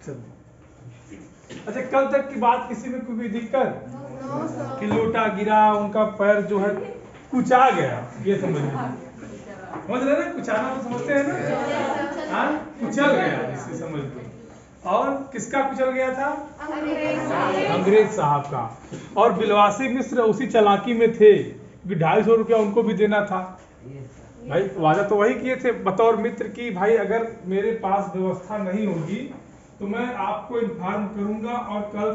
चलो अच्छा, कल तक की बात किसी में कोई दिक्कत कि लोटा गिरा, उनका पैर जो है कुचा गया, ये समझ रहे ना? कुचाना तो समझते हैं ना? हाँ, कुचल गया इसे समझ लो। और किसका कुचल गया था? अंग्रेज साहब का। और बिलवासी मिश्र उसी चालाकी में थे कि 250 रुपया उनको भी देना था। भाई वादा तो वही किए थे बतौर मित्र की, भाई अगर मेरे पास व्यवस्था नहीं होगी तो मैं आपको इन्फॉर्म करूंगा, और कल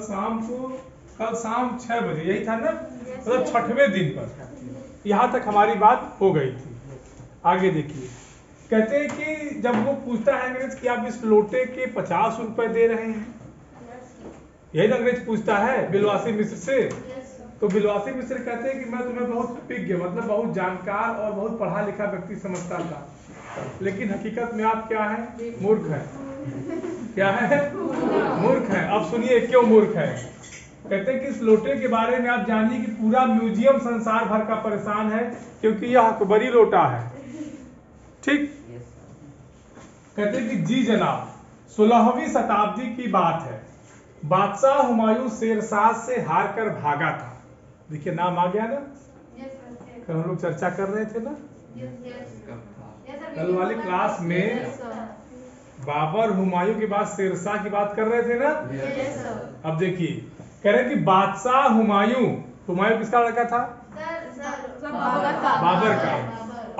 शाम 6 बजे, यही था ना? मतलब 6वें दिन पर यहाँ तक हमारी बात हो गई थी। आगे देखिए, कहते हैं कि जब वो पूछता है अंग्रेज कि आप इस लोटे के 50 रुपए दे रहे हैं, यही ना अंग्रेज पूछता है बिलवासी मिश्र से। तो बिलवासी मिश्र कहते हैं कि मैं तुम्हें बहुत विज्ञ, मतलब बहुत जानकार और बहुत पढ़ा लिखा व्यक्ति समझता था, लेकिन हकीकत में आप क्या है? मूर्ख है। क्या है? मूर्ख है। अब सुनिए क्यों मूर्ख है। कहते हैं कि इस लोटे के बारे में आप जानिए कि पूरा म्यूजियम संसार भर का परेशान है, क्योंकि यह अकबरी लोटा है। ठीक? कहते हैं कि जी जनाब, 16वीं शताब्दी की बात है, बादशाह हुमायूं शेरशाह से हार कर भागा था। देखिए नाम आ गया ना? कल हम लोग चर्चा कर रहे थे ना कल वाली क्लास में, बाबर हुमायूं के बाद शेरशाह की बात कर रहे थे ना? अब देखिए, कह रहे कि बादशाह हुमायूं किसका लड़का था? बाबर का।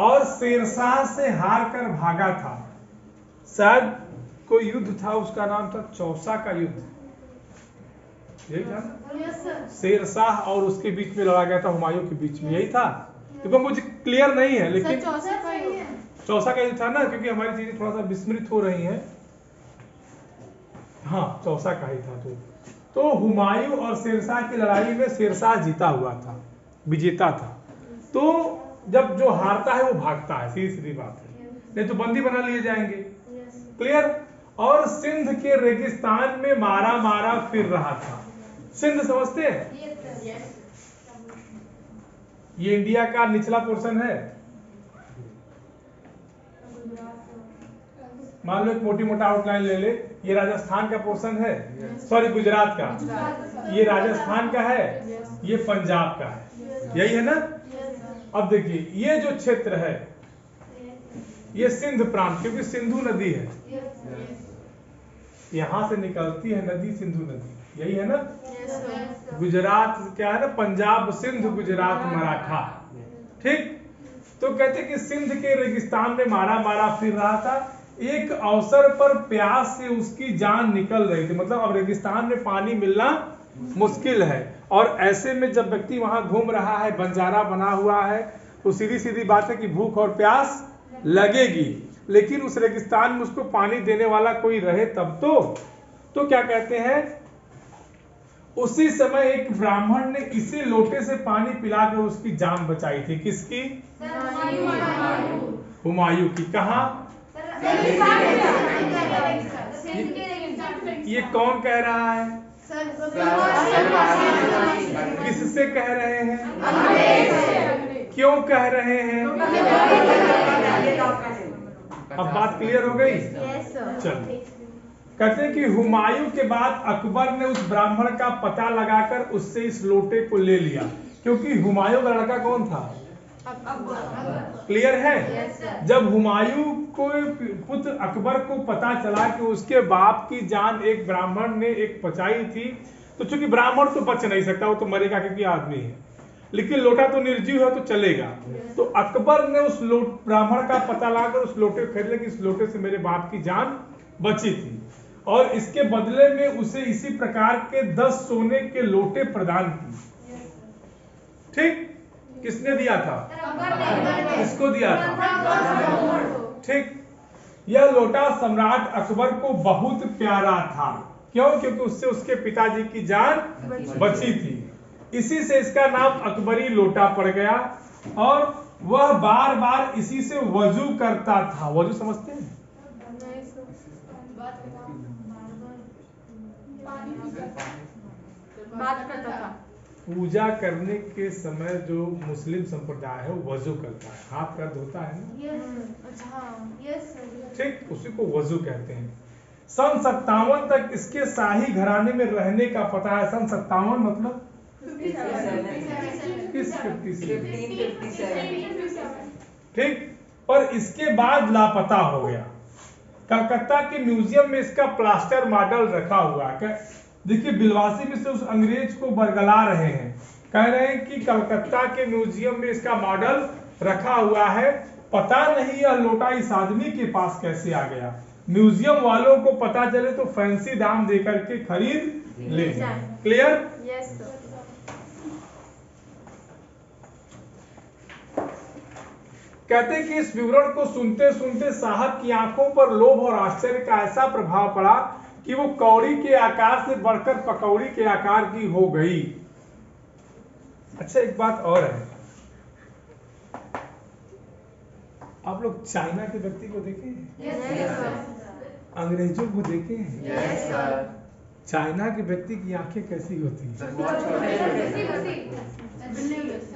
और शेरशाह से हार कर भागा था। शायद कोई युद्ध था, उसका नाम था चौसा का युद्ध, यही था ना? शेरशाह और उसके बीच में लड़ा गया था, हुमायूं के बीच में, यही था। क्योंकि मुझे क्लियर नहीं है, लेकिन चौसा का युद्ध था ना, क्योंकि हमारी चीजें थोड़ा सा विस्मृत हो रही हैं। हाँ, चौसा का ही था। तो हुमायूं और शेरशाह की लड़ाई में शेरशाह जीता हुआ था, विजेता था। तो जब जो हारता है वो भागता है, सीधी सीधी बात है, नहीं तो बंदी बना लिए जाएंगे। क्लियर? और सिंध के रेगिस्तान में मारा मारा फिर रहा था। सिंध समझते हैं? ये इंडिया का निचला पोर्शन है। मान लो एक मोटी मोटा आउटलाइन ले ले, ये राजस्थान का पोर्शन है, सॉरी गुजरात का, ये राजस्थान का है, ये पंजाब का है, यही है ना? अब देखिए ये जो क्षेत्र है ये सिंध प्रांत, क्योंकि सिंधु नदी है, यहां से निकलती है नदी सिंधु नदी, यही है ना? गुजरात क्या है ना? पंजाब, सिंध, गुजरात, मराठा। ठीक? तो कहते कि सिंध के रेगिस्तान में मारा मारा फिर रहा था। एक अवसर पर प्यास से उसकी जान निकल रही थी, मतलब अब रेगिस्तान में पानी मिलना मुश्किल है, और ऐसे में जब व्यक्ति वहां घूम रहा है, बंजारा बना हुआ है, तो सीधी सीधी बात है कि भूख और प्यास लगेगी। लेकिन उस रेगिस्तान में उसको पानी देने वाला कोई रहे तब तो क्या कहते हैं, उसी समय एक ब्राह्मण ने इसी लोटे से पानी पिलाकर उसकी जान बचाई थी। किसकी? हुमायूं की। कहा? ये कौन कह रहा है? किससे कह रहे हैं? क्यों कह रहे हैं? अब बात क्लियर हो गई? चलो, कहते हैं कि हुमायूं के बाद अकबर ने उस ब्राह्मण का पता लगाकर उससे इस लोटे को ले लिया, क्योंकि हुमायूं का लड़का कौन था? क्लियर है? जब हुमायूं को पुत्र अकबर को पता चला कि उसके बाप की जान एक ब्राह्मण ने एक बचाई थी, तो चूंकि ब्राह्मण तो बच नहीं सकता, वो तो मरेगा क्योंकि आदमी है, लेकिन लोटा तो निर्जीव है तो चलेगा। तो अकबर ने उस ब्राह्मण का पता लगाकर उस लोटे को खरीद लिया कि इस लोटे से मेरे बाप की जान बची थी, और इसके बदले में उसे इसी प्रकार के 10 सोने के लोटे प्रदान किए। ठीक? किसने दिया था? किसको दिया था? ठीक? यह लोटा सम्राट अकबर को बहुत प्यारा था। क्यों? क्योंकि उससे उसके पिताजी की जान बची थी। इसी से इसका नाम अकबरी लोटा पड़ गया, और वह बार बार इसी से वजू करता था। वजू समझते हैं? बात करता था। पूजा करने के समय जो मुस्लिम संप्रदाय है वो वजू करता है, हाथ का धोता है ना? ठीक, उसी को वजू कहते हैं। सन 57 तक इसके शाही घराने में रहने का पता है। सन 57 मतलब किस 1557 ठीक। पर इसके बाद लापता हो गया। कलकत्ता के म्यूजियम में इसका प्लास्टर मॉडल रखा हुआ है। देखिए बिलवासी मिश्र उस अंग्रेज को बरगला रहे हैं, कह रहे हैं कि कलकत्ता के म्यूजियम में इसका मॉडल रखा हुआ है, पता नहीं यह लोटा इस आदमी के पास कैसे आ गया। म्यूजियम वालों को पता चले तो फैंसी दाम देकर के खरीद ले। क्लियर? Yes sir. कहते हैं कि इस विवरण को सुनते सुनते साहब की आंखों पर लोभ और आश्चर्य का ऐसा प्रभाव पड़ा कि वो कौड़ी के आकार से बढ़कर पकौड़ी के आकार की हो गई। अच्छा एक बात और है, आप लोग चाइना के व्यक्ति को देखे हैं? Yes sir. अंग्रेजों को देखे हैं? Yes sir. चाइना के व्यक्ति की आंखें कैसी होती हैं?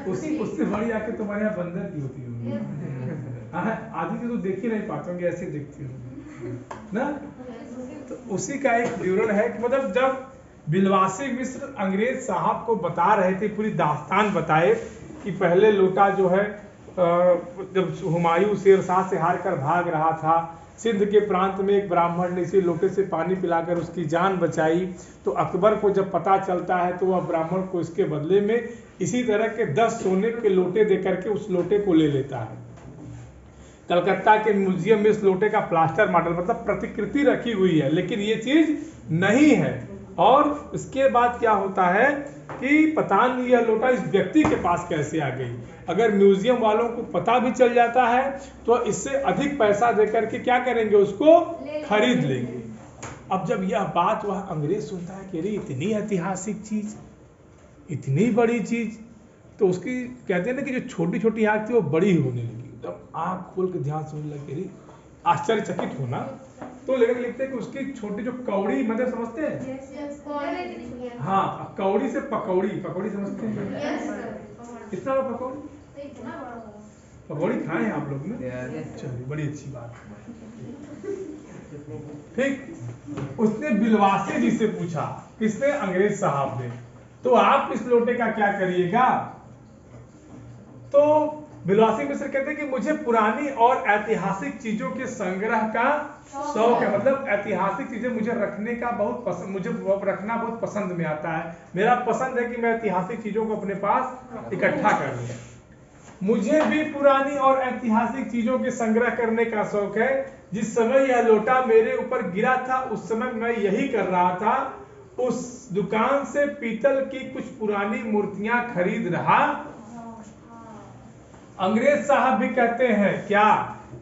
उससे बड़ी आंखें तुम्हारे यहाँ बंदर की होती होंगी। आधी की तो देख ही नहीं पाते होंगे, ऐसे दिखती होंगी ना। तो उसी का एक विवरण है कि मतलब जब बिलवासी मिश्र अंग्रेज साहब को बता रहे थे, पूरी दास्तान बताए कि पहले लोटा जो है जब हुमायूं शेरशाह से हार कर भाग रहा था, सिंध के प्रांत में एक ब्राह्मण ने इसी लोटे से पानी पिलाकर उसकी जान बचाई, तो अकबर को जब पता चलता है तो वह ब्राह्मण को इसके बदले में इसी तरह के 10 सोने के लोटे देकर के उस लोटे को ले लेता है। कलकत्ता के म्यूजियम में इस लोटे का प्लास्टर मॉडल मतलब प्रतिकृति रखी हुई है, लेकिन ये चीज नहीं है। और इसके बाद क्या होता है कि पता नहीं यह लोटा इस व्यक्ति के पास कैसे आ गई। अगर म्यूजियम वालों को पता भी चल जाता है तो इससे अधिक पैसा देकर के क्या करेंगे, उसको खरीद लेंगे। अब जब यह बात वह अंग्रेज सुनता है कि अरे इतनी ऐतिहासिक चीज, इतनी बड़ी चीज, तो उसकी कहते हैं ना कि जो छोटी छोटी आंख थी वो बड़ी होने लगी, तब आंख खोल के ध्यान सुनने लगे, आश्चर्यचकित होना। तो लेकिन लिखते हैं कि उसकी छोटी जो कौड़ी, मतलब समझते हैं? हाँ, कौड़ी से पकौड़ी, पकौड़ी समझते हैं? कितना बड़ा पकौड़ी? पकौड़ी खाए हैं आप लोग ने? चलिए बड़ी अच्छी बात। ठीक, उसने बिलवासी जी से पूछा, किसने? अंग्रेज साहब ने, तो आप इस लोटे का क्या करिएगा? तो बिलवासी मिश्र कहते हैं कि मुझे पुरानी और ऐतिहासिक चीजों के संग्रह का शौक है, मतलब ऐतिहासिक चीजें मुझे रखने का बहुत पसंद, मुझे रखना बहुत पसंद में आता है। मेरा पसंद है कि मैं ऐतिहासिक चीजों को अपने पास इकट्ठा कर लूं। मुझे भी पुरानी और ऐतिहासिक चीजों के संग्रह करने का शौक है। जिस समय यह लोटा मेरे ऊपर गिरा था उस समय मैं यही कर रहा था, उस दुकान से पीतल की कुछ पुरानी मूर्तियां खरीद रहा। अंग्रेज साहब भी कहते हैं क्या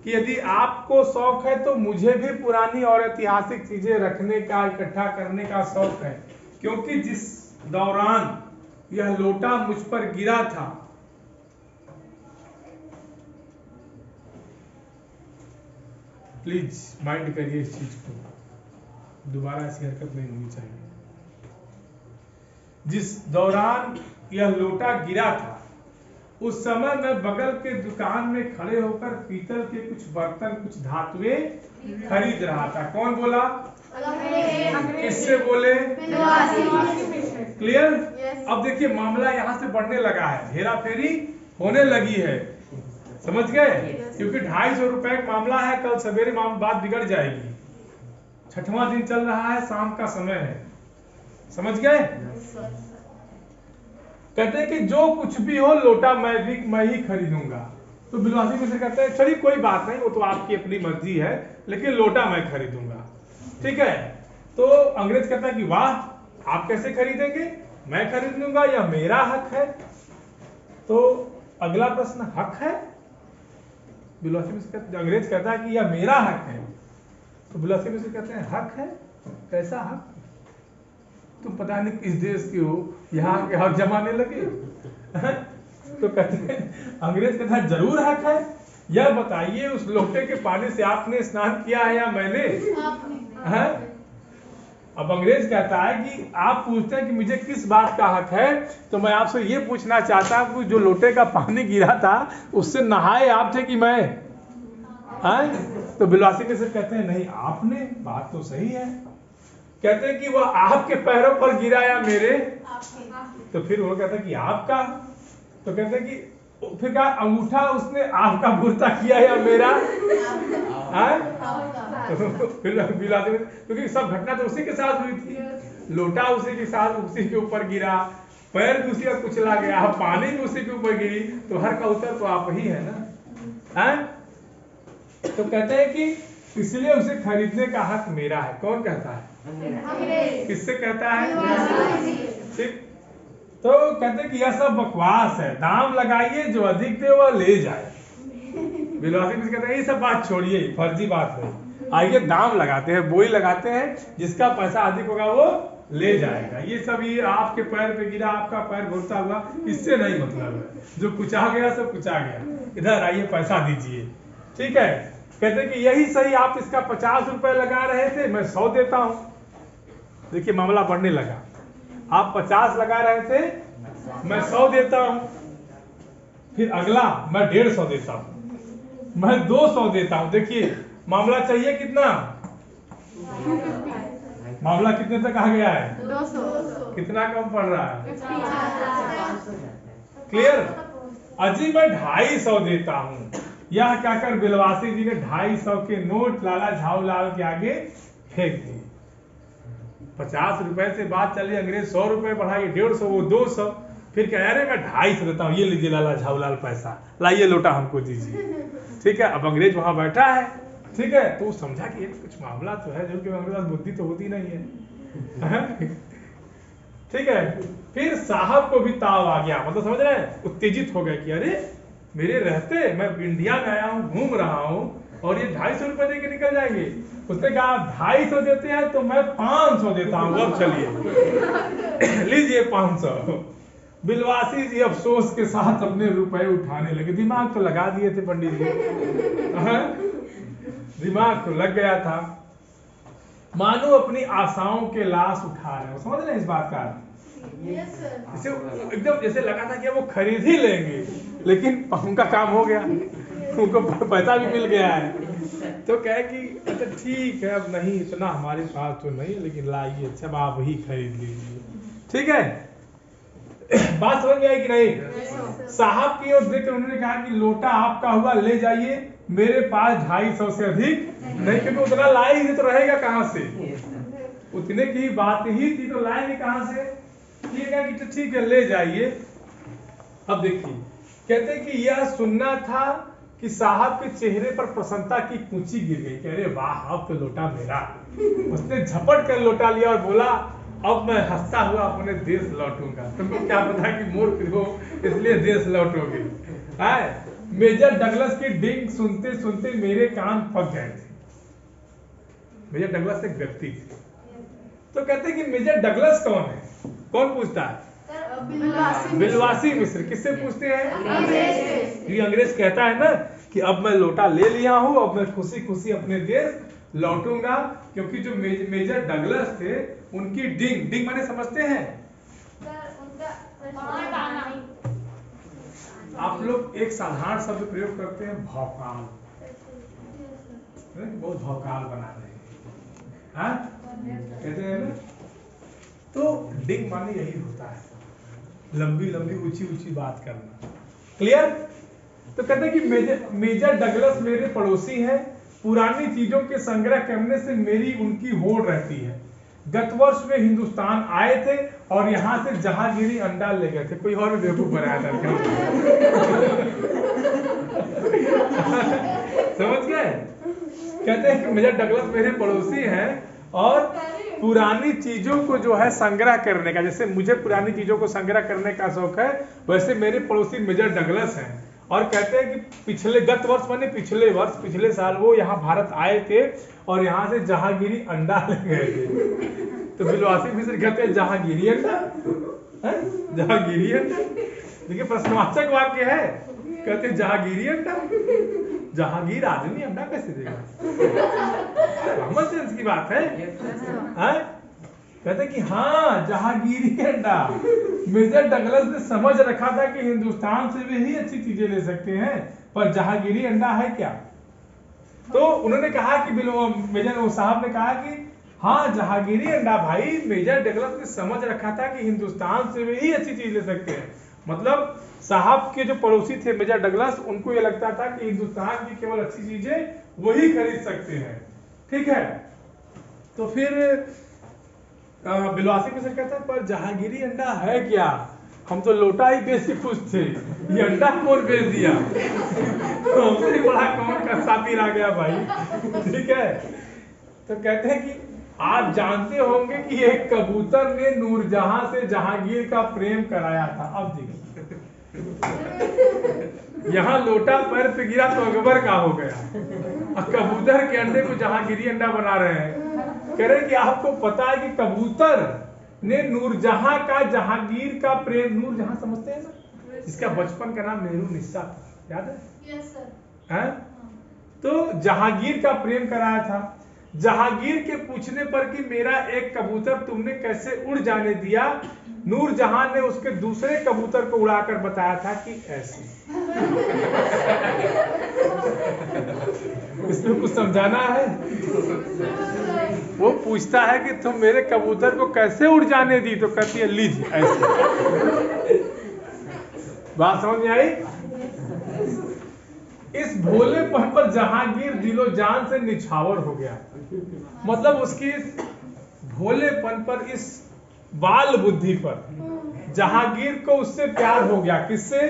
कि यदि आपको शौक है तो मुझे भी पुरानी और ऐतिहासिक चीजें रखने का, इकट्ठा करने का शौक है, क्योंकि जिस दौरान यह लोटा मुझ पर गिरा था प्लीज माइंड करिए इस चीज को, दोबारा ऐसी हरकत नहीं होनी चाहिए। जिस दौरान यह लोटा गिरा था उस समय मैं बगल के दुकान में खड़े होकर पीतल के कुछ बर्तन, कुछ धातुएं खरीद रहा था। कौन बोला? किससे बोले? क्लियर? अब देखिए मामला यहाँ से बढ़ने लगा है, हेरा फेरी होने लगी है, समझ गए? क्योंकि 250 रुपए का मामला है, कल सवेरे बात बिगड़ जाएगी। 6वां दिन चल रहा है, शाम का समय है, समझ गए? कहते हैं कि जो कुछ भी हो लोटा मैं ही खरीदूंगा। तो बिलवासी मिश्र कहते हैं चलिए कोई बात नहीं, वो तो आपकी अपनी मर्जी है, लेकिन लोटा मैं खरीदूंगा। ठीक है, तो अंग्रेज कहता है कि वाह, आप कैसे खरीदेंगे? मैं खरीद लूंगा, या मेरा हक है? तो अगला प्रश्न, हक है? बिलवासी मिश्र अंग्रेज कहता है कि यह मेरा हक है। तो बिलवासी मिश्र कहते हैं हक है? कैसा हक? तुम पता नहीं किस देश की हो, यहाँ के हक जमाने लगे। तो कहते हैं, अंग्रेज कहता है जरूर हक है। यह बताइए उस लोटे के पानी से आपने स्नान किया है या मैंने? है? अब अंग्रेज कहता है कि आप पूछते हैं कि मुझे किस बात का हक है, तो मैं आपसे ये पूछना चाहता हूँ कि जो लोटे का पानी गिरा था उससे नहाए आप थे कि मैं? तो बिलवासी मिश्र कहते हैं नहीं, आपने, बात तो सही है। कहते हैं कि वह आपके पैरों पर गिरा या मेरे? तो फिर वो कहता है कि आपका। तो कहते हैं कि फिर कहा अंगूठा उसने आपका बुरता किया या मेरा? तो फिर बिलवासी मिश्र, क्योंकि सब घटना तो उसी के साथ हुई थी, लोटा उसी के साथ, उसी के ऊपर गिरा, पैर भी उसी का कुचला गया, पानी भी उसी के ऊपर गिरी, तो हर का उत्तर तो आप ही है ना। तो कहते हैं कि इसलिए उसे खरीदने का हक मेरा है। कौन कहता है? किससे कहता है? ठीक। तो कहते हैं कि यह सब बकवास है, दाम लगाइए, जो अधिक दे वह ले जाए। बिलवासी मिश्र कहते हैं ये सब बात छोड़िए, फर्जी बात है, आइए दाम लगाते हैं, बोई लगाते हैं, जिसका पैसा अधिक होगा वो ले जाएगा। ये सब ये आपके पैर पे गिरा, आपका पैर घुलता हुआ, इससे नहीं मतलब है, जो कुचा गया सब कुचा गया, इधर आइए पैसा दीजिए। ठीक है। कहते हैं कि यही सही, आप इसका 50 रुपए लगा रहे थे, मैं 100 देता हूं। देखिए मामला बढ़ने लगा, आप 50 लगा रहे थे, मैं 100 देता हूं। फिर अगला मैं 150 देता हूं, मैं 200 देता हूं। देखिए मामला चाहिए कितना? मामला कितने तक आ गया है? 200। कितना कम पड़ रहा है? क्लियर? अजी मैं 250 देता हूं। यह कहकर बिलवासी जी ने 250 के नोट लाला झाऊलाल के आगे फेंक दिए। 50 रुपए से बात चली, अंग्रेज 100 रुपए बढ़ाइए, 150, वो 200, फिर कह रहे मैं 250 देता हूँ, ये लीजिए लाला झाऊलाल पैसा, लाइए लोटा हमको दीजिए। ठीक है। अब अंग्रेज वहां बैठा है, ठीक है, तो समझा कि कुछ मामला तो है, जो कि अंग्रेज पास बुद्धि तो होती नहीं है। ठीक है। फिर साहब को भी ताव आ गया, मतलब समझ रहे हैं, उत्तेजित हो गए कि अरे मेरे रहते मैं इंडिया में आया हूँ, घूम रहा हूँ, और ये 250 रुपए दे के निकल जाएंगे। उसने कहा 250 देते हैं तो मैं 500 देता हूँ, अब चलिए लीजिए 500। बिलवासी जी अफसोस के साथ अपने रुपए उठाने लगे। दिमाग तो लगा दिए थे पंडित जी, दिमाग तो लग गया था, मानो अपनी आशाओं के लाश उठा रहे हो। समझ रहे हैं इस बात का? इसे एकदम जैसे लगा था कि वो खरीद ही लेंगे, लेकिन उनका काम हो गया, उनको पैसा भी मिल गया है। तो कहे कि अच्छा ठीक है, अब नहीं इतना हमारे पास तो नहीं, लेकिन लाइए, सब आप ही खरीद लीजिए। ठीक है। बात समझ में आई कि नहीं? साहब की ओर देखकर उन्होंने कहा कि लोटा आपका हुआ, ले जाइए, मेरे पास 250 से अधिक नहीं, क्योंकि उतना लाए ही तो रहेगा कहां से? उतने की बात ही थी, तो लाएंगे कहां से? कि ठीक है ले जाइए। अब देखिए, कहते हैं कि यह सुनना था कि साहब के चेहरे पर प्रसन्नता की पूंछी गिर गई कि अरे वाह, अब तो लोटा मेरा। उसने झपट कर लोटा लिया और बोला अब मैं हंसता हुआ अपने देश लौटूंगा। तुमको क्या पता कि मूर्ख हो इसलिए देश लौटोगे? मेजर डगलस की डिंग सुनते सुनते मेरे कान पक गए थे। मेजर डगलस एक व्यक्ति थे। तो कहते हैं कि मेजर डगलस कौन है? कौन पूछता है? बिलवासी मिश्र। किससे पूछते हैं? ये अंग्रेज कहता है ना कि अब मैं लोटा ले लिया हूं, अब मैं खुशी खुशी अपने देश लौटूंगा, क्योंकि जो मेजर डगलस थे उनकी डिंग, डिंग माने समझते हैं आप लोग? एक साधारण शब्द प्रयोग करते हैं भौकाल, बहुत भौकाल बना रहे हैं, कहते हैं ना। तो डिंग माने यही होता है, लंबी लंबी ऊंची ऊंची बात करना। क्लियर? तो कहते हैं कि मेजर डगलस मेरे पड़ोसी हैं, पुरानी चीजों के संग्रह करने से मेरी उनकी होड़ रहती है। गत वर्ष वे हिंदुस्तान आए थे और यहाँ से जहांगीरी अंडा ले गए थे। कोई और भी बेवकूफ बनाया था क्या? समझ गए? कहते हैं कि मेजर डगलस मेरे पड़ोसी हैं और पुरानी चीजों को जो है संग्रह करने का, जैसे मुझे पुरानी चीजों को संग्रह करने का शौक है, वैसे मेरे पड़ोसी मेजर डगलस हैं। और कहते हैं कि पिछले गत वर्ष माने पिछले वर्ष, पिछले साल वो यहाँ भारत आए थे और यहाँ से जहांगीरी अंडा ले गए थे। तो बिलवासी मिश्र कहते हैं जहांगीरी अंडा, जहांगीरी अंडा। देखिए प्रश्नवाचक वाक्य है, कहते हैं जहांगीरी अंडा। जहांगीर आदमी अंडा कैसे देगा? कॉमन सेंस की बात है। कहते कि हाँ जहांगीरी अंडा। मेजर डगलस ने समझ रखा था कि हिंदुस्तान से भी ही अच्छी चीजें ले सकते हैं, पर जहांगीरी अंडा है क्या? तो उन्होंने कहा कि मेजर साहब ने कहा कि हाँ जहांगीरी अंडा भाई मेजर डगलस ने समझ रखा था कि हिंदुस्तान से वे ही अच्छी चीज ले सकते हैं। मतलब साहब के जो पड़ोसी थे मेजर डगलस, उनको ये लगता था कि हिंदुस्तान की केवल अच्छी चीजें वही खरीद सकते हैं। ठीक है, तो फिर बिलवासी मिश्र कहता है पर जहांगीरी अंडा है क्या, हम तो लोटा ही बेच के खुश थे, ये अंडा कौन बेच दिया? तो हमसे बड़ा कौन कस्सा पीर आ गया भाई। ठीक है, तो कहते हैं कि आप जानते होंगे कि एक कबूतर ने नूरजहां से जहांगीर का प्रेम कराया था। अब देखिए यहाँ लोटा पैर पे गिरा तो अकबर का हो गया, और कबूतर के अंडे को जहांगीरी अंडा बना रहे हैं। कह रहे कि आपको पता है कि कबूतर ने नूरजहां का जहांगीर का प्रेम, नूरजहां समझते हैं ना, इसका बचपन का नाम मेहरुनिस्सा था, याद है? Yes sir. हैं? तो जहांगीर का प्रेम कराया था। जहांगीर के पूछने पर कि मेरा एक कबूतर तुमने कैसे उड़ जाने दिया, नूरजहां ने उसके दूसरे कबूतर को उड़ाकर बताया था कि ऐसे। इसमें कुछ समझाना है? वो पूछता है कि तुम मेरे कबूतर को कैसे उड़ जाने दी, तो कहती है लीजिए ऐसे। बात समझ में आई? इस भोलेपन पर जहांगीर दिलो जान से निछावर हो गया। मतलब उसकी इस भोलेपन पर, इस बाल बुद्धि पर जहांगीर को उससे प्यार हो गया। किससे?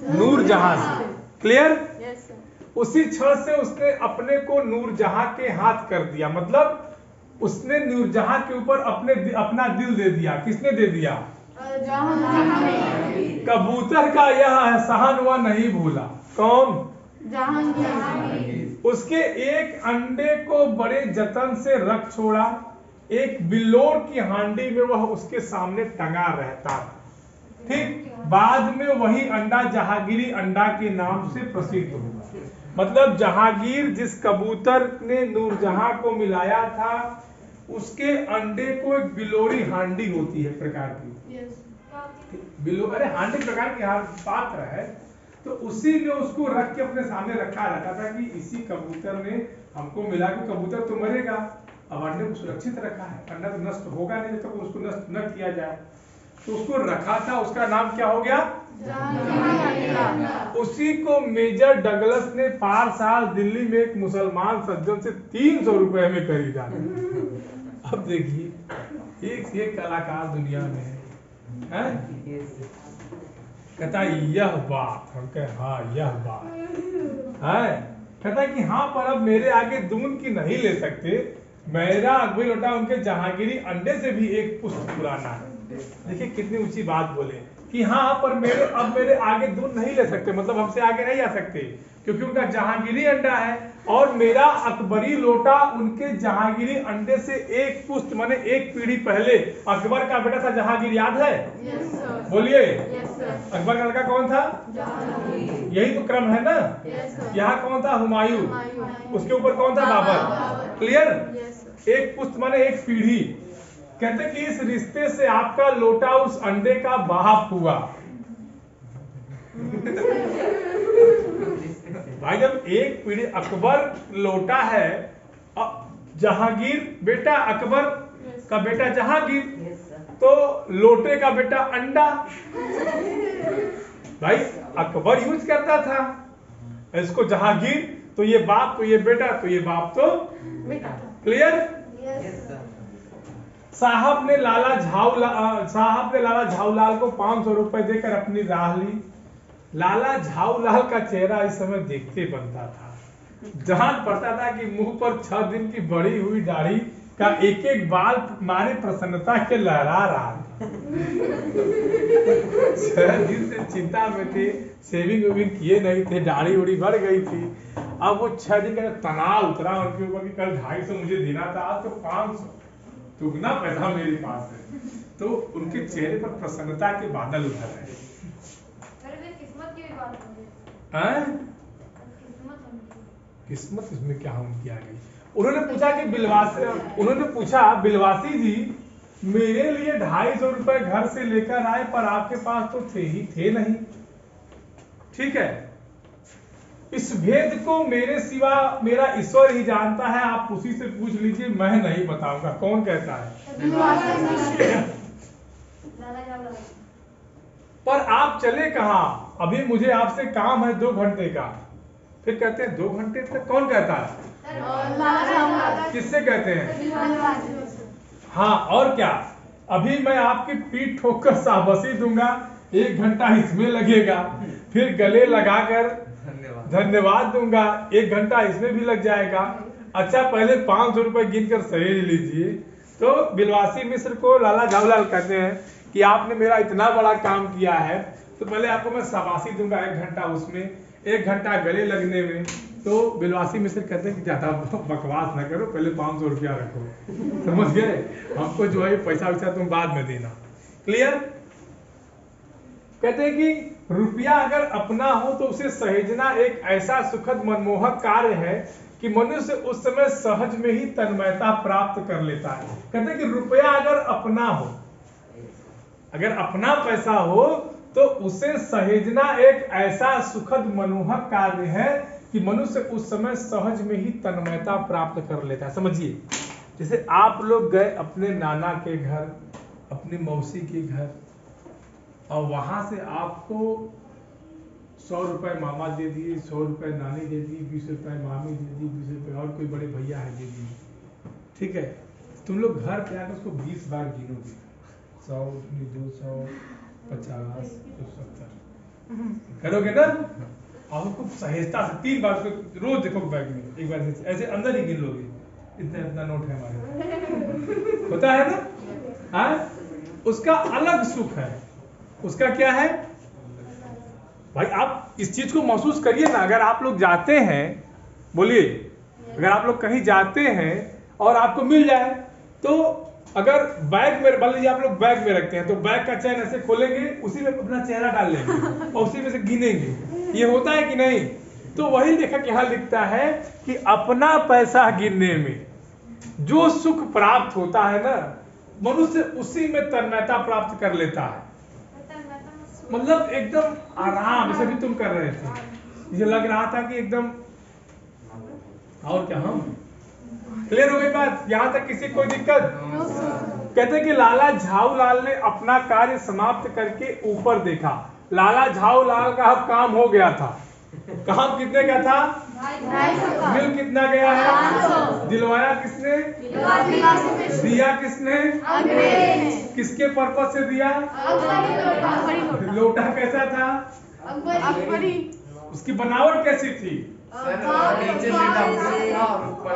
नूरजहां से। क्लियर? Yes sir. उसी क्षण से उसने अपने को नूरजहां के हाथ कर दिया। मतलब उसने नूरजहां के ऊपर अपना दिल दे दिया। किसने दे दिया? जहांगीर। कबूतर का यह एहसान वह नहीं भूला। कौन? जहांगीर। उसके एक अंडे को बड़े जतन से रख छोड़ा, एक बिल्लोर की हांडी में वह उसके सामने टंगा रहता। ठीक, बाद में वही अंडा जहांगीरी अंडा के नाम से प्रसिद्ध हुआ। मतलब जहांगीर जिस कबूतर ने नूरजहां को मिलाया था, उसके अंडे को एक बिलोरी हांडी होती है प्रकार की, अरे हांडी प्रकार की पात्र है, तो उसी में उसको रख के अपने सामने रखा रहता था कि इसी कबूतर ने हमको मिला कि कबूतर तो मरेगा, अब अंडे को सुरक्षित रखा है, अंडा तो नष्ट होगा नहीं जब तक उसको नष्ट न किया जाए, तो उसको रखा था। उसका नाम क्या हो गया? उसी को मेजर डगलस ने 5 साल दिल्ली में एक मुसलमान सज्जन से 300 रुपए में खरीदा। अब देखिए एक कलाकार दुनिया में है, कहता यह बात, हम कहे हाँ यह बात है, कहता कि हाँ पर अब मेरे आगे दून की नहीं ले सकते, मेरा अकबर लोटा उनके जहांगीरी अंडे से भी एक पुष्ट पुराना है। देखिए कितनी ऊंची बात बोले कि हाँ पर मेरे आगे दून नहीं ले सकते, मतलब हमसे आगे नहीं आ सकते, क्योंकि उनका जहांगीरी अंडा है और मेरा अकबरी लोटा उनके जहांगीरी अंडे से एक पुष्ट माने एक पीढ़ी पहले अकबर का बेटा था जहांगीर। याद है? बोलिए। अकबर का लड़का कौन था? यही तो क्रम है ना। यहाँ कौन था? हुमायूं। उसके ऊपर कौन था? बाबर। क्लियर? एक पुष्ट माने एक पीढ़ी। कहते कि इस रिश्ते से आपका लोटा उस अंडे का बाप हुआ। भाई जब एक पीढ़ी अकबर लोटा है, जहांगीर बेटा, अकबर का बेटा जहांगीर, तो लोटे का बेटा अंडा। भाई अकबर यूज करता था इसको जहांगीर, तो ये बाप, तो ये बेटा, तो ये बाप, तो बेटा। क्लियर? साहब ने लाला झाऊलाल को 500 रुपए देकर अपनी राह ली। लाला झाऊलाल का चेहरा इस समय देखते बनता था, जान पड़ता था कि मुंह पर 6 दिन की बड़ी हुई दाढ़ी का एक एक बाल मारे प्रसन्नता के लहरा रहा था। 6 दिन से चिंता में थे, सेविंग वेविंग किए नहीं थे, दाढ़ी उड़ी बढ़ गई थी। अब वो 6 दिन का तनाव उतरा उनके ऊपर कि कल 250 मुझे देना था, आज तो 500, दुगना पैसा मेरे पास है। तो उनके चेहरे पर प्रसन्नता के बादल उभर रहे। किस्मत इसमें क्या उनकी आ गई? उन्होंने पूछा बिलवासी जी, मेरे लिए 250 रुपए घर से लेकर आए पर आपके पास तो थे नहीं। ठीक है, इस भेद को मेरे सिवा मेरा ईश्वर ही जानता है, आप उसी से पूछ लीजिए, मैं नहीं बताऊंगा। कौन कहता है? पर आप चले कहाँ? अभी मुझे आपसे काम है 2 घंटे का। फिर कहते हैं 2 घंटे तक? कौन कहता है? किससे कहते हैं? हाँ, और क्या? अभी मैं आपकी पीठ ठोककर शाबाशी दूंगा, 1 घंटा इसमें लगेगा, फिर गले लगाकर धन्यवाद दूंगा, 1 घंटा इसमें भी लग जाएगा। अच्छा, पहले 500 रुपए गिनकर सहेज लीजिए। तो बिलवासी मिश्र को लाला झाऊलाल कहते हैं कि आपने मेरा इतना बड़ा काम किया है, तो पहले आपको मैं शाबाशी दूंगा 1 घंटा उसमें, 1 घंटा गले लगने में। तो बिलवासी मिश्र कहते हैं कि ज्यादा बकवास ना करो, पहले 500 रुपया रखो। समझ गए? हमको जो है पैसा वैसा तुम बाद में देना। क्लियर? कहते हैं कि रुपया अगर अपना हो तो उसे सहेजना एक ऐसा सुखद मनमोहक कार्य है कि मनुष्य उस समय सहज में ही तन्मयता प्राप्त कर लेता है। कहते हैं कि रुपया अगर अपना हो, अगर अपना पैसा हो, तो उसे सहेजना एक ऐसा सुखद मनोहक कार्य है कि मनुष्य उस समय सहज में ही तन्मयता प्राप्त कर लेता है। समझिए, जैसे आप लोग गए अपने नाना के घर, अपनी मौसी के घर, और वहां से आपको 100 रुपए मामा दे दिए, 100 रुपए नानी दे दी, 20 रुपए मामी दे दी, 20 रुपए और कोई बड़े भैया है दे दिए। ठीक है, तुम लोग घर पे आकर उसको 20 बार गिनोगे, 100, 200, 50, 70 करोगे ना? और खूब सहेजता से 3 बार रोज देखो बैग में, एक बार ऐसे अंदर ही गिन लोगे, इतना इतना नोट है हमारे। होता है ना? हाँ, उसका अलग सुख है। उसका क्या है भाई? आप इस चीज को महसूस करिए ना। अगर आप लोग जाते हैं, बोलिए, अगर आप लोग कहीं जाते हैं और आपको मिल जाए, तो अगर बैग में, मान लीजिए आप लोग बैग में रखते हैं, तो बैग का चैन ऐसे खोलेंगे, उसी में अपना चेहरा डाल लेंगे और उसी में से गिनेंगे। ये होता है कि नहीं? तो वही लेखक यहाँ लिखता है कि अपना पैसा गिनने में जो सुख प्राप्त होता है ना, मनुष्य उसी में तन्मयता प्राप्त कर लेता है। मतलब एकदम आराम, जैसे भी तुम कर रहे थे, ये लग रहा था कि एकदम, और क्या, हम क्लियर हो गई बात? यहाँ तक किसी कोई दिक्कत? कहते हैं कि लाला झाऊलाल ने अपना कार्य समाप्त करके ऊपर देखा। लाला झाऊलाल का अब काम हो गया था। काम कितने का था? 250। मिल कितना गया है? 500। दिलवाया किसने? दिया किसने? किसके पर्पस से दिया? लोटा कैसा था? उसकी बनावट कैसी थी?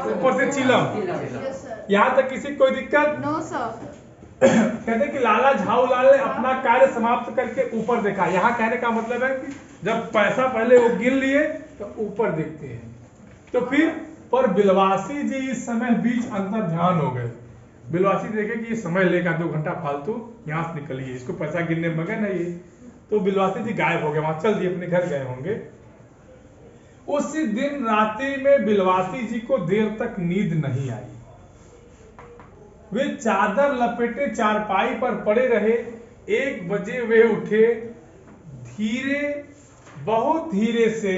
ऊपर से चिलम। यहाँ तक किसी कोई दिक्कत? No sir. कहते कि लाला झाऊलाल ने अपना कार्य समाप्त करके ऊपर देखा। यहाँ कहने का मतलब है कि जब पैसा पहले वो गिन लिए तो ऊपर देखते हैं। तो फिर पर बिलवासी जी इस समय बीच अंतर ध्यान हो गए। बिलवासी देखे कि ये समय लेगा 2 घंटा फालतू, यहाँ से निकलिए, इसको पैसा गिनने में मगन है ये। तो बिलवासी जी गायब हो गए, वहां चल दिए, अपने घर गए होंगे। उसी दिन रात्रि में बिलवासी जी को देर तक नींद नहीं आई। वे चादर लपेटे चारपाई पर पड़े रहे। 1 बजे वे उठे, धीरे, बहुत धीरे से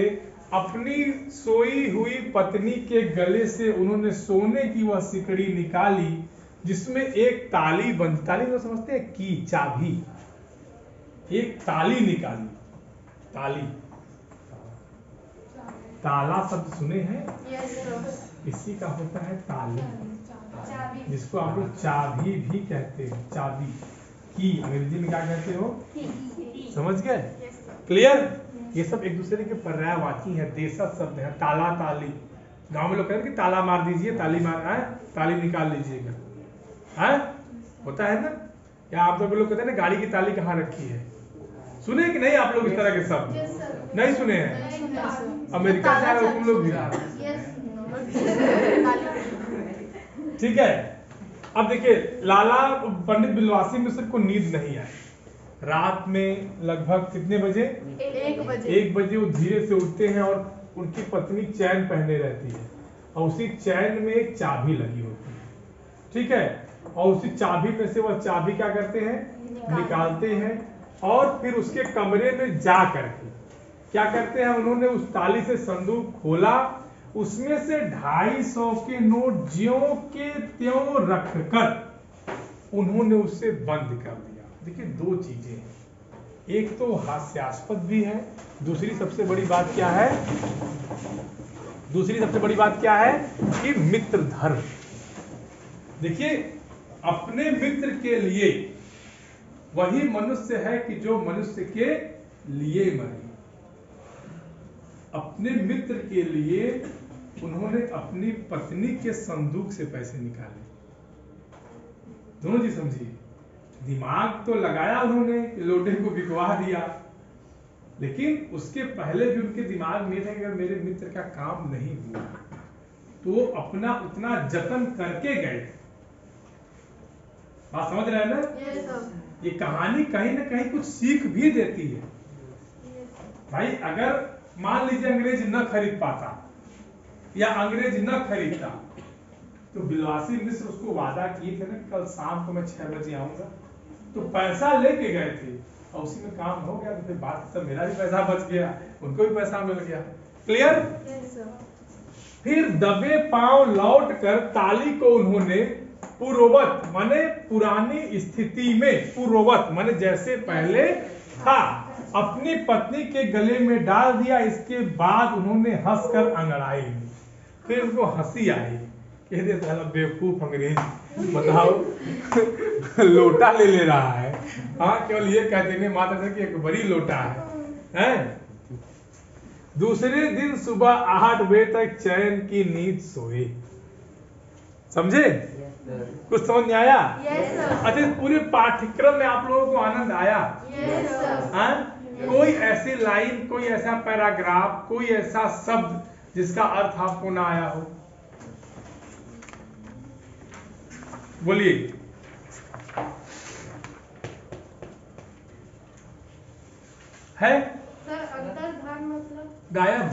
अपनी सोई हुई पत्नी के गले से उन्होंने सोने की वह सिकड़ी निकाली जिसमें एक ताली बंद, ताली तो समझते हैं की चाबी, एक ताली निकाली। ताली, ताला शब्द सुने हैं? इसी का होता है ताली, जिसको आप लोग चाबी भी कहते हैं। चाबी, की अंग्रेजी में क्या कहते हो? समझ गए? क्लियर? ये सब एक दूसरे के पर्यायवाची है, देशज शब्द है। ताला, ताली, गांव में लोग कहते हैं कि ताला मार दीजिए, ताली मार है, ताली निकाल लीजिएगा, है? होता है ना? या आप लोग कहते हैं ना गाड़ी की ताली कहाँ रखी है? सुने कि नहीं आप लोग इस तरह के शब्द? नहीं सुने हैं? अमेरिका से आए हो तुम लोग भी? ठीक है। अब देखिए, लाला पंडित बिलवासी मिश्र को नींद नहीं आई। रात में लगभग कितने बजे? 1 बजे वो धीरे से उठते हैं और उनकी पत्नी चैन पहने रहती है और उसी चैन में एक चाबी लगी होती है। ठीक है, और उसी चाबी में से वह चाबी क्या करते हैं? निकालते हैं और फिर उसके कमरे में जा करके क्या करते हैं, उन्होंने उस ताली से संदूक खोला, उसमें से 250 के नोट ज्यों के त्यों रखकर उन्होंने उसे बंद कर दिया। देखिए दो चीजें हैं, एक तो हास्यास्पद भी है, दूसरी सबसे बड़ी बात क्या है, दूसरी सबसे बड़ी बात क्या है कि मित्र धर्म। देखिए अपने मित्र के लिए वही मनुष्य है कि जो मनुष्य के लिए मरे। अपने मित्र के लिए उन्होंने अपनी पत्नी के संदूक से पैसे निकाले। दोनों जी समझिए, दिमाग तो लगाया उन्होंने, लोटे को बिकवा दिया, लेकिन उसके पहले भी उनके दिमाग में था कि अगर मेरे मित्र का काम नहीं हुआ तो वो अपना उतना जतन करके गए। बात समझ रहे हैं ना? ये कहानी कहीं ना कहीं कुछ सीख भी देती है। भाई अगर मान लीजिए अंग्रेज न खरीद पाता या अंग्रेज न खरीदता, तो बिलवासी मिश्र उसको वादा किए थे ना, कल शाम को मैं 6 बजे आऊंगा, तो पैसा लेके गए थे और उसी में काम हो गया, तो फिर बात तो मेरा भी पैसा बच गया, उनको भी पैसा मिल गया। क्लियर? फिर दबे पांव लौट कर ताली को उन्होंने पूर्ववत माने पुरानी स्थिति में, पूर्ववत माने जैसे पहले था, अपनी पत्नी के गले में डाल दिया। इसके बाद उन्होंने हंसकर अंगड़ाई। फिर उनको हंसी आई, कहते साला बेवकूफ अंग्रेज, बताओ लोटा ले रहा है, हाँ केवल ये कह देंगे माता कि एक बड़ी लोटा है। दूसरे दिन सुबह 8 बजे तक चैन की नींद सोए। समझे? कुछ समझ में आया? अच्छा, पूरे पाठ्यक्रम में आप लोगों को आनंद आया? कोई ऐसी लाइन, कोई ऐसा पैराग्राफ, कोई ऐसा शब्द जिसका अर्थ आपको ना आया हो? बोलिए। है सर अंतर्धान मतलब गायब।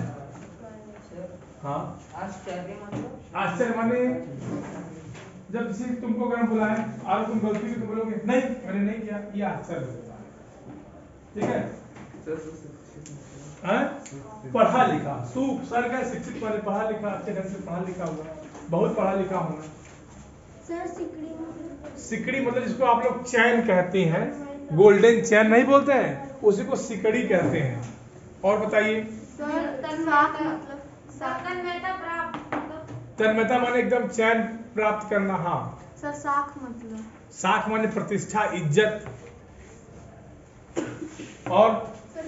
हाँ आश्चर्य माने जब किसी तुमको अगर हम बुलाएं और तुम गलती से बोलोगे नहीं मैंने नहीं किया, ये आश्चर्य होता है। ठीक है? पढ़ा लिखा, सूख सर का शिक्षित वाले, पढ़ा लिखा, अच्छे ढंग से पढ़ा लिखा हुआ, बहुत पढ़ा लिखा होना। सर सिकड़ी मतलब, सिकड़ी मतलब जिसको आप लोग चैन कहते हैं, गोल्डन चैन नहीं बोलते हैं, उसी को सिकड़ी कहते हैं। और बताइए। सर तन्माता मतलब तन्मयता प्राप्त, तन्मयता माने एकदम चैन प्राप्त करना। हाँ सर साख मतलब, साख माने प्रतिष्ठा, इज्जत। और सर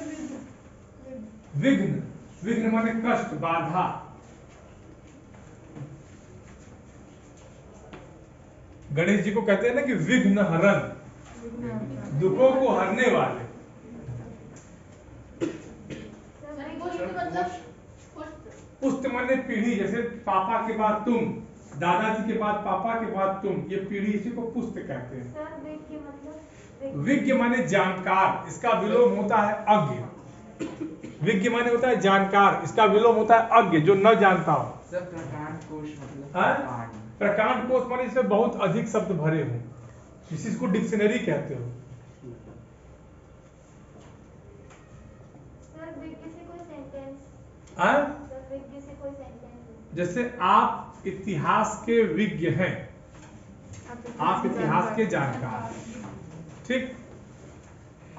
विघ्न, विघ्न माने कष्ट, बाधा। गणेश जी को कहते हैं ना कि विघ्न हरण, दुखों को हरने वाले। पुष्ट माने पीढ़ी, जैसे पापा के बाद तुम, दादाजी के बाद पापा के बाद तुम, ये पीढ़ी, इसी को पुष्ट कहते हैं। विज्ञ माने जानकार, इसका विलोम होता है अज्ञ। विज्ञ माने होता है जानकार, इसका विलोम होता है अज्ञ, जो न जानता हो। प्रकांड कोश मतलब प्रकांड कोश माने इसमें बहुत अधिक शब्द भरे हो, जिसको डिक्शनरी कहते हो। जैसे आप इतिहास के विज्ञ हैं, आप इतिहास के जानकार, ठीक?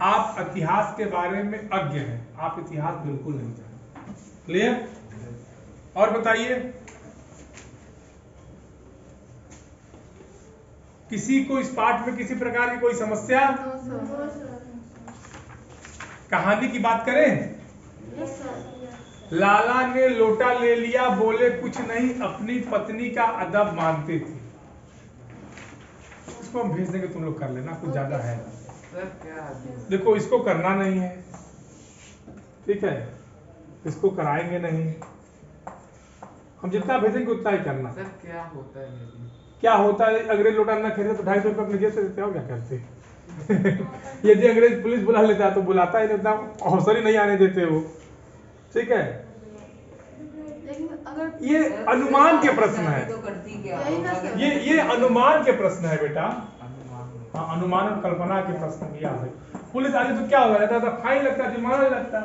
आप इतिहास के बारे में अज्ञ हैं, आप इतिहास बिल्कुल नहीं जानते। क्लियर? और बताइए, किसी को इस पाठ में किसी प्रकार की कोई समस्या? कहानी की बात करें? लाला ने लोटा ले लिया, बोले कुछ नहीं, अपनी पत्नी का अदब मानते थे। इसको हम भेज देंगे, तुम लोग कर लेना, कुछ ज्यादा है। देखो इसको करना नहीं है, ठीक है? इसको कराएंगे नहीं, हम जितना भेजेंगे उतना ही करना। सर क्या होता है? क्या होता है? अंग्रेज लोटा ना खरीदे तो 250 रुपये अपने जेब से देते हो, क्या करते? यदि अंग्रेज पुलिस बुला लेता है तो बुलाता ही नहीं, उतना अवसर ही नहीं आने देते वो। ठीक है? अगर ये अनुमान के प्रश्न है, ये अनुमान के प्रश्न है बेटा। हाँ, अनुमान और कल्पना के प्रश्न भी आ सकते। पुलिस आगे तो क्या हो जाता था? फाइन लगता, जुर्माना लगता।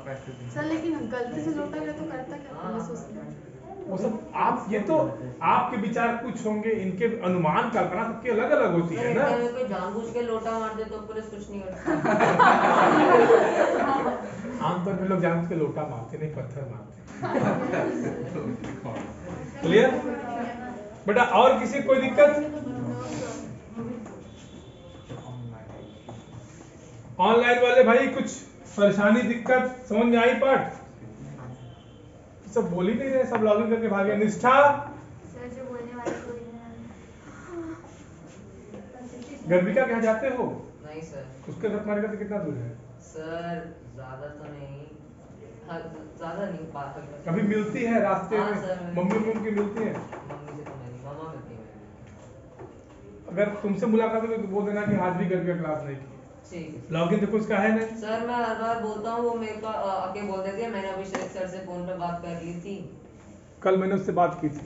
सर लेकिन गलती से लोटा गया तो करता क्या महसूस वो सब आप ये तो आपके विचार कुछ होंगे, इनके अनुमान कल्पना सबकी अलग अलग होती है ना। कोई जानबूझ के लोटा मार दे तो पुलिस कुछ नहीं करती। आमतौर पे लोग जानबूझ के लोटा मारते नहीं, पत्थर मारते। क्लियर बेटा? और किसी कोई दिक्कत? ऑनलाइन वाले भाई कुछ परेशानी दिक्कत समझ में आई? पाठ सब बोल ही नहीं रहे, सब लॉगिन करके भागे। निष्ठा सर जो बोलने वाले कोई नहीं। गर्भिका क्या जाते हो? नहीं सर। उसके घर तुम्हारे घर से कितना दूर है? सर ज्यादा तो नहीं, ज्यादा नहीं, बात कभी मिलती है रास्ते हाँ, में? सर। मम्मी की मिलती है? मम्मी से तो नहीं, मामा मिलती है। अगर तुमसे मुलाकात हो तो बोल देना कि आज भी गर्भिका क्लास नहीं की। ठीक है लॉगिन तो कुछ का है नहीं। सर। मैं हर बार बोलता हूँ, वो मेरे को आके बोल देती है। मैंने अभिषेक सर से फोन पे बात कर ली थी। कल मैंने उससे बात की थी।